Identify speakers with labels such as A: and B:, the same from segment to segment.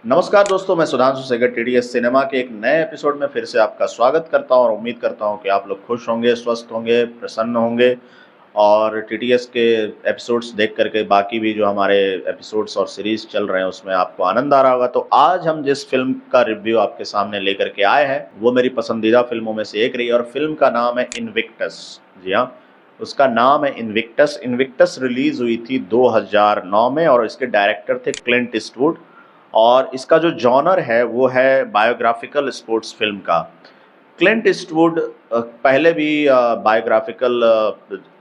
A: नमस्कार दोस्तों, मैं सुधांशु सेगर टीडीएस सिनेमा के एक नए एपिसोड में फिर से आपका स्वागत करता हूं और उम्मीद करता हूं कि आप लोग खुश होंगे, स्वस्थ होंगे, प्रसन्न होंगे और टीडीएस के एपिसोड्स देख करके बाकी भी जो हमारे एपिसोड्स और सीरीज चल रहे हैं उसमें आपको आनंद आ रहा होगा। तो आज हम जिस फिल्म का रिव्यू आपके सामने लेकर के आए हैं वो मेरी पसंदीदा फिल्मों में से एक रही है और फिल्म का नाम है इनविक्टस। जी हाँ, उसका नाम है इनविक्टस। इनविक्टस रिलीज हुई थी 2009 में और इसके डायरेक्टर थे क्लिंट ईस्टवुड और इसका जो जॉनर है वो है बायोग्राफिकल स्पोर्ट्स फिल्म का। क्लिंट ईस्टवुड पहले भी बायोग्राफिकल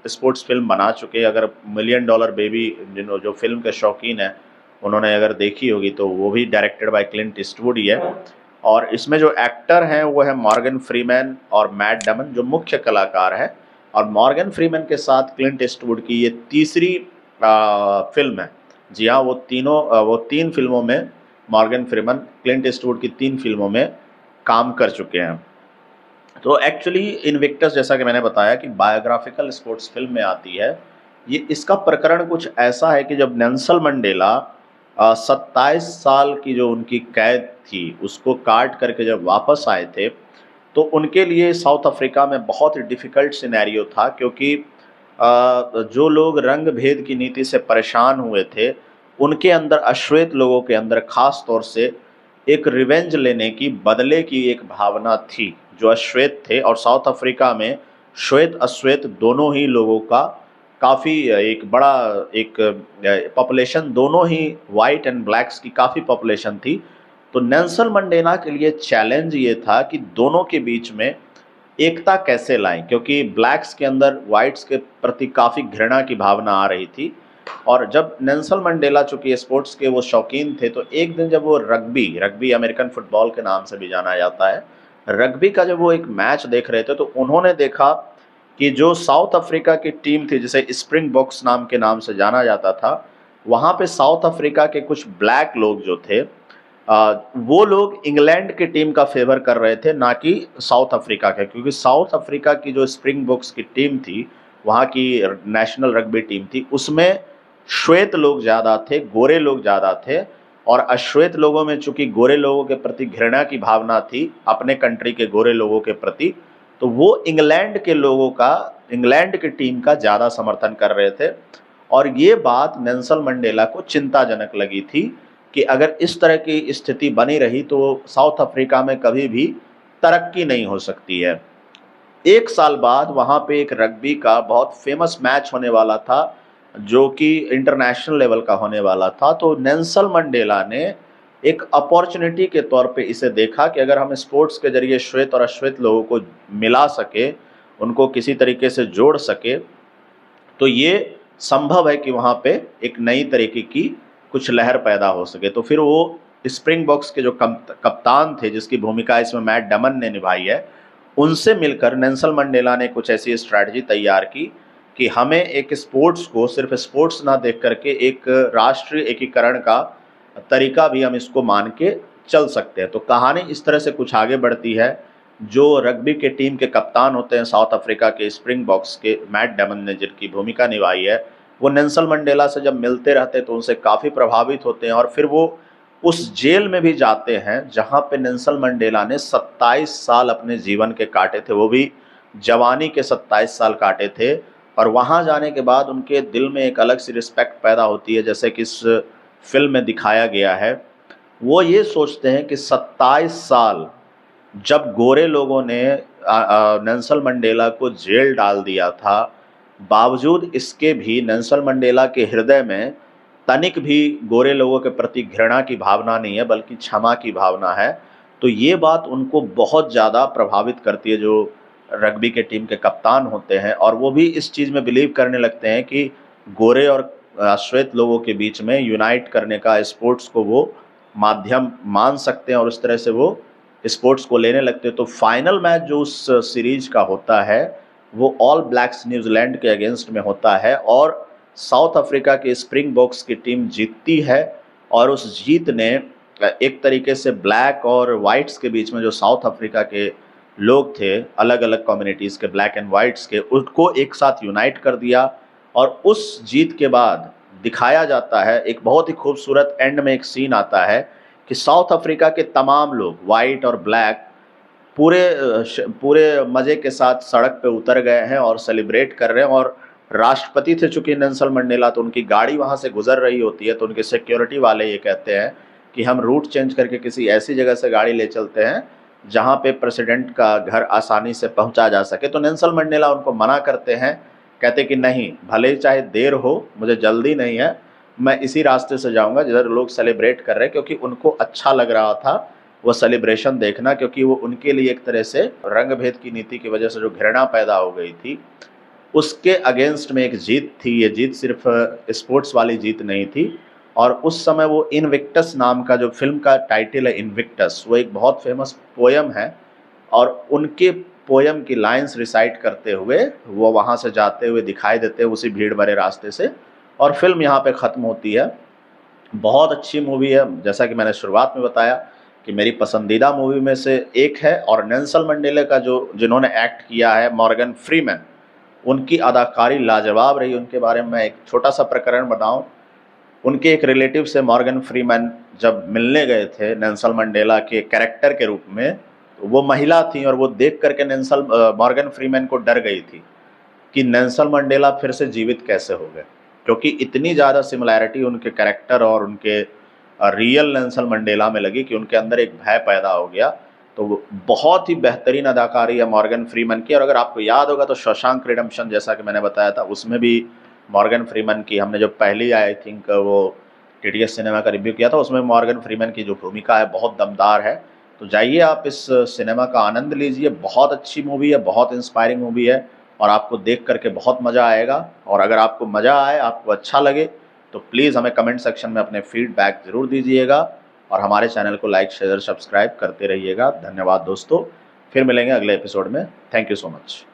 A: स्पोर्ट्स फिल्म बना चुके। अगर मिलियन डॉलर बेबी जो फिल्म के शौकीन है उन्होंने अगर देखी होगी तो वो भी डायरेक्टेड बाय क्लिंट ईस्टवुड ही है। और इसमें जो एक्टर हैं वो है मॉर्गन फ्रीमैन और मैट डेमन जो मुख्य कलाकार है। और मॉर्गन फ्रीमैन के साथ क्लिंट ईस्टवुड की ये तीसरी फिल्म है। जी हाँ, वो तीन फिल्मों में मॉर्गन फ्रीमैन क्लिंट ईस्टवुड की तीन फिल्मों में काम कर चुके हैं। तो एक्चुअली इनविक्टस जैसा कि मैंने बताया कि बायोग्राफिकल स्पोर्ट्स फिल्म में आती है। ये इसका प्रकरण कुछ ऐसा है कि जब नेल्सन मंडेला 27 साल की जो उनकी कैद थी उसको काट करके जब वापस आए थे तो उनके लिए साउथ अफ्रीका में बहुत ही डिफ़िकल्ट सिनेरियो था, क्योंकि जो लोग रंग भेद की नीति से परेशान हुए थे उनके अंदर, अश्वेत लोगों के अंदर खास तौर से एक रिवेंज लेने की, बदले की एक भावना थी जो अश्वेत थे। और साउथ अफ्रीका में श्वेत अश्वेत दोनों ही लोगों का काफ़ी एक बड़ा एक पॉपुलेशन, दोनों ही वाइट एंड ब्लैक्स की काफ़ी पॉपुलेशन थी। तो नेल्सन मंडेला के लिए चैलेंज ये था कि दोनों के बीच में एकता कैसे लाएं, क्योंकि ब्लैक्स के अंदर वाइट्स के प्रति काफ़ी घृणा की भावना आ रही थी। और जब नेल्सन मंडेला चूंकि स्पोर्ट्स के वो शौकीन थे तो एक दिन जब वो रग्बी अमेरिकन फुटबॉल के नाम से भी जाना जाता है, रग्बी का जब वो एक मैच देख रहे थे तो उन्होंने देखा कि जो साउथ अफ्रीका की टीम थी जिसे स्प्रिंग बॉक्स नाम के नाम से जाना जाता था, वहाँ पे साउथ अफ्रीका के कुछ ब्लैक लोग जो थे वो लोग इंग्लैंड की टीम का फेवर कर रहे थे, ना कि साउथ अफ्रीका के। क्योंकि साउथ अफ्रीका की जो स्प्रिंग बॉक्स की टीम थी, वहाँ की नेशनल रग्बी टीम थी, उसमें श्वेत लोग ज़्यादा थे, गोरे लोग ज़्यादा थे। और अश्वेत लोगों में चूंकि गोरे लोगों के प्रति घृणा की भावना थी अपने कंट्री के गोरे लोगों के प्रति, तो वो इंग्लैंड की टीम का ज़्यादा समर्थन कर रहे थे। और ये बात नेल्सन मंडेला को चिंताजनक लगी थी कि अगर इस तरह की स्थिति बनी रही तो साउथ अफ्रीका में कभी भी तरक्की नहीं हो सकती है। एक साल बाद वहाँ पे एक रग्बी का बहुत फेमस मैच होने वाला था जो कि इंटरनेशनल लेवल का होने वाला था। तो नेल्सन मंडेला ने एक अपॉर्चुनिटी के तौर पे इसे देखा कि अगर हम स्पोर्ट्स के जरिए श्वेत और अश्वेत लोगों को मिला सके, उनको किसी तरीके से जोड़ सके, तो ये संभव है कि वहाँ पे एक नई तरीके की कुछ लहर पैदा हो सके। तो फिर वो स्प्रिंग बॉक्स के जो कप्तान थे जिसकी भूमिका इसमें मैट डेमन ने निभाई है, उनसे मिलकर नेल्सन मंडेला ने कुछ ऐसी स्ट्रैटेजी तैयार की कि हमें एक स्पोर्ट्स को सिर्फ स्पोर्ट्स ना देख करके एक राष्ट्रीय एकीकरण का तरीका भी हम इसको मान के चल सकते हैं। तो कहानी इस तरह से कुछ आगे बढ़ती है। जो रग्बी के टीम के कप्तान होते हैं साउथ अफ्रीका के स्प्रिंग बॉक्स के, मैट डेमन ने जिनकी भूमिका निभाई है, वो नेल्सन मंडेला से जब मिलते रहते तो उनसे काफ़ी प्रभावित होते हैं और फिर वो उस जेल में भी जाते हैं जहाँ पे नेल्सन मंडेला ने 27 साल अपने जीवन के काटे थे, वो भी जवानी के 27 साल काटे थे। और वहाँ जाने के बाद उनके दिल में एक अलग सी रिस्पेक्ट पैदा होती है, जैसे कि इस फिल्म में दिखाया गया है। वो ये सोचते हैं कि 27 साल जब गोरे लोगों ने नेल्सन मंडेला को जेल डाल दिया था, बावजूद इसके भी नेल्सन मंडेला के हृदय में तनिक भी गोरे लोगों के प्रति घृणा की भावना नहीं है बल्कि क्षमा की भावना है। तो ये बात उनको बहुत ज़्यादा प्रभावित करती है जो रग्बी के टीम के कप्तान होते हैं, और वो भी इस चीज़ में बिलीव करने लगते हैं कि गोरे और श्वेत लोगों के बीच में यूनाइट करने का स्पोर्ट्स को वो माध्यम मान सकते हैं और उस तरह से वो स्पोर्ट्स को लेने लगते हैं। तो फाइनल मैच जो उस सीरीज का होता है वो ऑल ब्लैक्स न्यूजीलैंड के अगेंस्ट में होता है और साउथ अफ्रीका की स्प्रिंग बॉक्स की टीम जीतती है। और उस जीत ने एक तरीके से ब्लैक और वाइट्स के बीच में जो साउथ अफ्रीका के लोग थे, अलग अलग कम्युनिटीज़ के, ब्लैक एंड वाइट्स के, उनको एक साथ यूनाइट कर दिया। और उस जीत के बाद दिखाया जाता है, एक बहुत ही खूबसूरत एंड में एक सीन आता है कि साउथ अफ्रीका के तमाम लोग वाइट और ब्लैक पूरे मज़े के साथ सड़क पे उतर गए हैं और सेलिब्रेट कर रहे हैं। और राष्ट्रपति थे चूँकि नेल्सन मंडेला, तो उनकी गाड़ी वहाँ से गुजर रही होती है, तो उनके सिक्योरिटी वाले ये कहते हैं कि हम रूट चेंज करके किसी ऐसी जगह से गाड़ी ले चलते हैं जहाँ पे प्रेसिडेंट का घर आसानी से पहुँचा जा सके। तो नेल्सन मंडेला उनको मना करते हैं, कहते कि नहीं, भले ही चाहे देर हो, मुझे जल्दी नहीं है, मैं इसी रास्ते से जाऊँगा जिधर लोग सेलिब्रेट कर रहे हैं, क्योंकि उनको अच्छा लग रहा था वो सेलिब्रेशन देखना, क्योंकि वो उनके लिए एक तरह से रंग भेद की नीति की वजह से जो घृणा पैदा हो गई थी उसके अगेंस्ट में एक जीत थी। ये जीत सिर्फ स्पोर्ट्स वाली जीत नहीं थी। और उस समय वो इनविक्टस नाम का, जो फिल्म का टाइटल है इनविक्टस, वो एक बहुत फेमस पोयम है, और उनके पोयम की लाइंस रिसाइट करते हुए वो वहाँ से जाते हुए दिखाई देते हैं उसी भीड़ भरे रास्ते से, और फिल्म यहाँ पे ख़त्म होती है। बहुत अच्छी मूवी है, जैसा कि मैंने शुरुआत में बताया कि मेरी पसंदीदा मूवी में से एक है। और नेल्सन मंडेला का जिन्होंने एक्ट किया है, मॉर्गन फ्रीमैन, उनकी अदाकारी लाजवाब रही। उनके बारे में मैं एक छोटा सा प्रकरण बताऊं। उनके एक रिलेटिव से मॉर्गन फ्रीमैन जब मिलने गए थे नेल्सन मंडेला के कैरेक्टर के रूप में, तो वो महिला थी, और वो देख करके मॉर्गन फ्रीमैन को डर गई थी कि नेल्सन मंडेला फिर से जीवित कैसे हो गए, क्योंकि इतनी ज़्यादा सिमिलैरिटी उनके कैरेक्टर और उनके रियल नेल्सन मंडेला में लगी कि उनके अंदर एक भय पैदा हो गया। तो वो बहुत ही बेहतरीन अदाकारी है मॉर्गन फ्रीमैन की। और अगर आपको याद होगा तो शशांक रिडेम्पशन, जैसा कि मैंने बताया था, उसमें भी मॉर्गन फ्रीमैन की हमने जो पहली आई थिंक वो टीटीएस सिनेमा का रिव्यू किया था, उसमें मॉर्गन फ्रीमैन की जो भूमिका है बहुत दमदार है। तो जाइए आप इस सिनेमा का आनंद लीजिए, बहुत अच्छी मूवी है, बहुत इंस्पायरिंग मूवी है, और आपको देख करके बहुत मज़ा आएगा। और अगर आपको मज़ा आए, आपको अच्छा लगे, तो प्लीज़ हमें कमेंट सेक्शन में अपने फीडबैक ज़रूर दीजिएगा, और हमारे चैनल को लाइक शेयर सब्सक्राइब करते रहिएगा। धन्यवाद दोस्तों, फिर मिलेंगे अगले एपिसोड में। Thank you so much.